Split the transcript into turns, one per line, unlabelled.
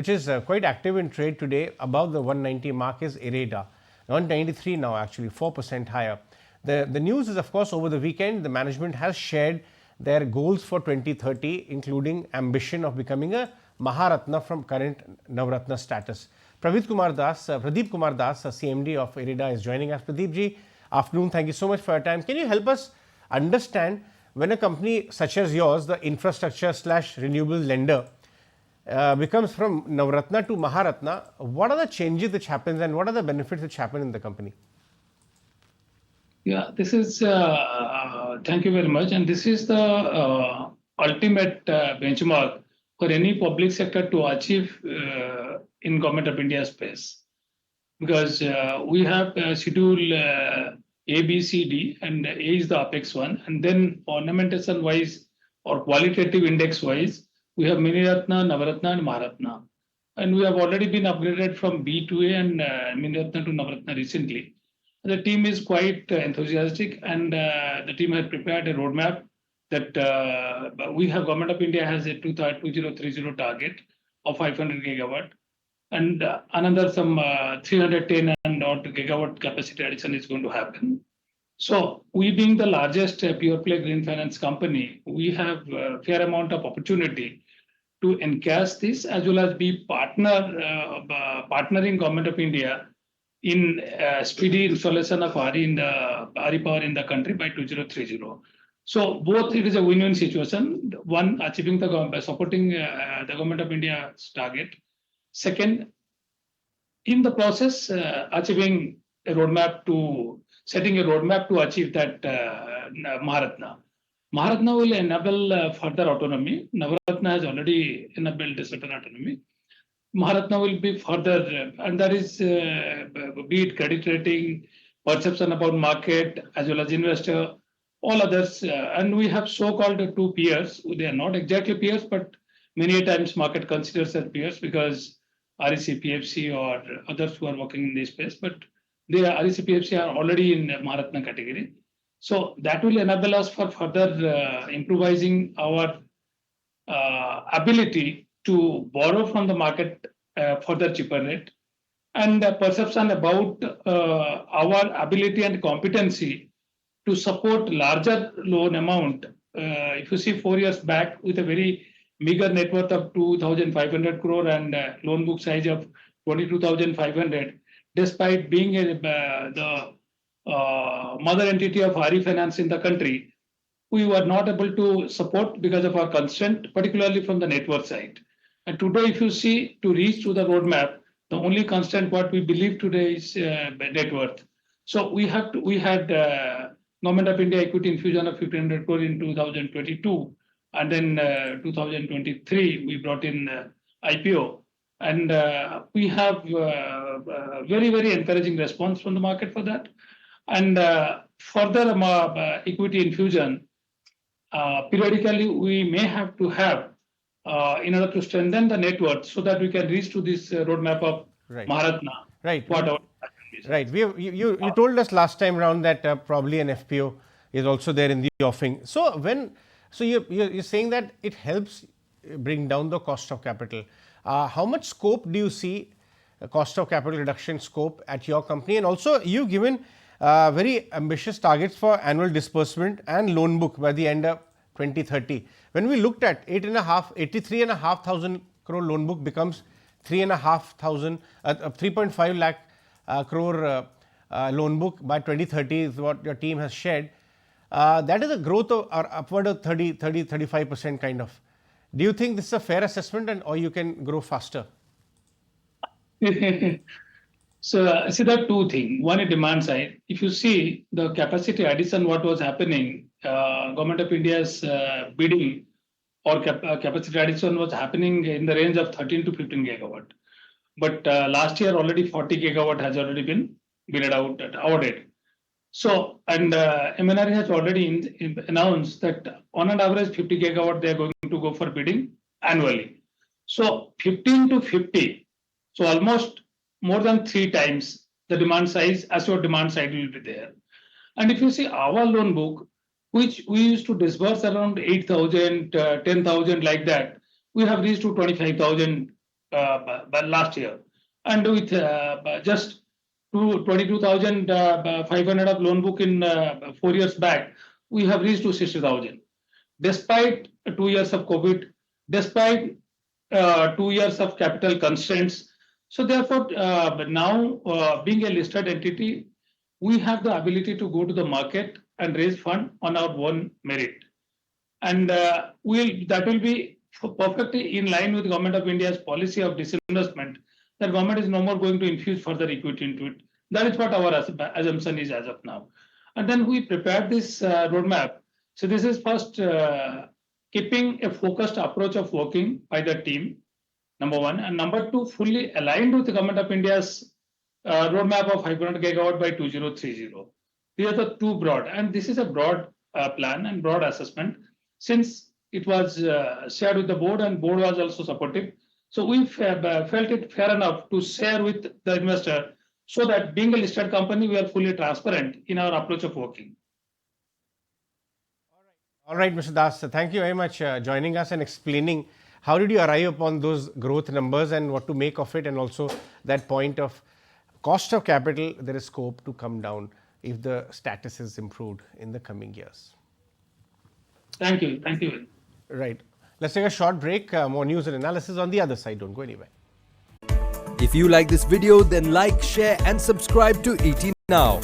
which is quite active in trade today, above the 190 mark, is Ireda. 193 now, actually 4% higher. The news is, of course, over the weekend the management has shared their goals for 2030, including ambition of becoming a Maharatna from current Navratna status. Pradeep Kumar Das, CMD of Ireda, is joining us. Pradeep ji, afternoon. Thank you so much for your time. Can you help us understand, when a company such as yours, the infrastructure / renewable lender, becomes from Navratna to Maharatna, what are the changes which happens and what are the benefits which happen in the company?
Yeah, this is, thank you very much. And this is the ultimate benchmark for any public sector to achieve in Government of India space. Because we have schedule A, B, C, D, and A is the apex one. And then ornamentation wise or qualitative index wise, we have Miniratna, Navaratna, and Maharatna. And we have already been upgraded from B to A and Miniratna to Navaratna recently. The team is quite enthusiastic, and the team has prepared a roadmap that we have. Government of India has a 2030 target of 500 gigawatt, and another some 310 and odd gigawatt capacity addition is going to happen. So we, being the largest pure play green finance company, we have a fair amount of opportunity to encash this, as well as be partnering Government of India in speedy installation of RE power in the country by 2030. So both, it is a win-win situation. One, achieving supporting the Government of India's target. Second, in the process, achieving a roadmap setting a roadmap to achieve that Maharatna. Maharatna will enable further autonomy. Navaratna has already enabled a certain autonomy. Maharatna will be further, and that is, be it credit rating, perception about market, as well as investor, all others. And we have so-called two peers. They are not exactly peers, but many times market considers as peers, because REC, PFC, or others who are working in this space, but they are, REC, PFC are already in Maharatna category. So that will enable us for further improvising our ability to borrow from the market for the cheaper rate, and perception about our ability and competency to support larger loan amount. If you see 4 years back, with a very meager net worth of 2,500 crore and loan book size of 22,500, despite being the mother entity of RE finance in the country, we were not able to support because of our constraint, particularly from the net worth side. And today, if you see, to reach to the roadmap, the only constant what we believe today is net worth. So we had Government of India equity infusion of 1,500 crore in 2022, and then 2023 we brought in IPO, and we have very, very encouraging response from the market for that. And further equity infusion, periodically we may have to have in order to strengthen the net worth, so that we can reach to this roadmap of Maharatna.
Right. Right. You told us last time around that probably an FPO is also there in the offing. So you're saying that it helps bring down the cost of capital. How much scope do you see, cost of capital reduction scope at your company? And also, you've given very ambitious targets for annual disbursement and loan book by the end of 2030. When we looked at 83,500 crore loan book becomes 3.5 lakh crore loan book by 2030 is what your team has shared. That is a growth of upward of 35% kind of. Do you think this is a fair assessment, or you can grow faster?
So see, there are two things. One is demand side. If you see the capacity addition, what was happening, Government of India's bidding or capacity addition was happening in the range of 13 to 15 gigawatt. But last year already 40 gigawatt has already been awarded. So, and MNRE has already announced that on an average 50 gigawatt they are going to go for bidding annually. So 15 to 50, so almost more than 3 times the demand size, assured demand side will be there. And if you see our loan book, which we used to disburse around 8,000, 10,000 like that, we have reached to 25,000 last year. And with just 22,500 of loan book in 4 years back, we have reached to 60,000. Despite 2 years of COVID, despite 2 years of capital constraints. So therefore, now being a listed entity, we have the ability to go to the market and raise fund on our own merit. And that will be perfectly in line with Government of India's policy of disinvestment, that government is no more going to infuse further equity into it. That is what our assumption is as of now. And then we prepared this roadmap. So this is first keeping a focused approach of working by the team, number one. And number two, fully aligned with the Government of India's roadmap of 500 gigawatt by 2030. These are the two broad. And this is a broad plan and broad assessment. Since it was shared with the board and board was also supportive. So we felt it fair enough to share with the investor so that being a listed company, we are fully transparent in our approach of working.
All right, Mr. Das, thank you very much joining us and explaining how did you arrive upon those growth numbers and what to make of it, and also that point of cost of capital, there is scope to come down if the status is improved in the coming years.
Thank you. Thank you.
Right. Let's take a short break. More news and analysis on the other side. Don't go anywhere.
If you like this video, then like, share and subscribe to ET Now.